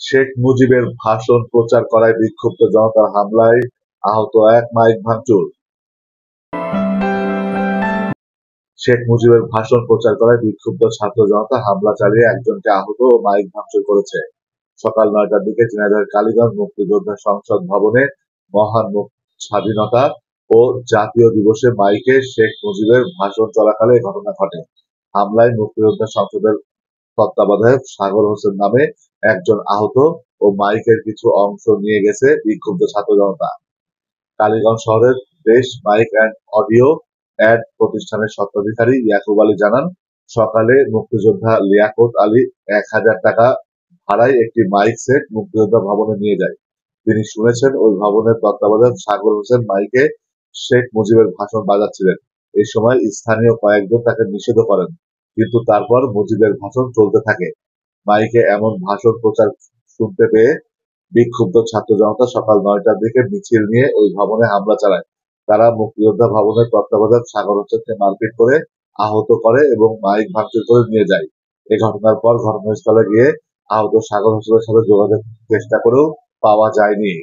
শেখ মুজিবের ভাষণ প্রচার করায় বিক্ষুব্ধ জনতার হামলায় আহত এক, মাইক ভাঙচুর। শেখ মুজিবের ভাষণ প্রচার করায় বিক্ষুব্ধ ছাত্র জনতা হামলা চালিয়ে একজনকে আহত ও মাইক ভাঙচুর করেছে। সকাল ৯টার দিকে ঝিনাইদহের কালীগঞ্জ মুক্তিযোদ্ধা সংসদ ভবনে মহান স্বাধীনতা ও জাতীয় দিবসে মাইকে শেখ মুজিবের ভাষণ চলাকালে এই ঘটনা ঘটে। হামলায় মুক্তিযোদ্ধা সংসদের তত্ত্বাবধায়ক সাগর হোসেন নামে একজন আহত ও মাইকের কিছু অংশ নিয়ে গেছে বিক্ষুব্ধ ছাত্র জনতা। কালীগঞ্জ শহরের দেশ মাইক অ্যান্ড অডিও অ্যাড প্রতিষ্ঠানের স্বত্বাধিকারী ইয়াকুব আলী জানান, সকালে মুক্তিযোদ্ধা লিয়াকত আলী ১,০০০ টাকা ভাড়ায় একটি মাইক সেট মুক্তিযোদ্ধা ভবনে নিয়ে যায়। তিনি শুনেছেন ওই ভবনের তত্ত্বাবধায়ক সাগর হোসেন মাইকে শেখ মুজিবের ভাষণ বাজাচ্ছিলেন। এই সময় স্থানীয় কয়েকজন তাকে নিষেধ করেন, কিন্তু তারপর মুজিবের ভাষণ চলতে থাকে। মাইকে এমন ভাষণ প্রচার শুনতে পেয়ে বিক্ষুব্ধ ছাত্র জনতা সকাল ৯টার দিকে মিছিল নিয়ে ওই ভবনে হামলা চালায়। তারা মুক্তিযোদ্ধা ভবনের তত্ত্বাবধায়ক সাগর হোসেনকে মারপিট করে আহত করে এবং মাইক ভাঙচুর করে নিয়ে যায়। এ ঘটনার পর ঘটনাস্থলে গিয়ে আহত সাগর হোসেনের সাথে যোগাযোগ চেষ্টা করেও পাওয়া যায়নি।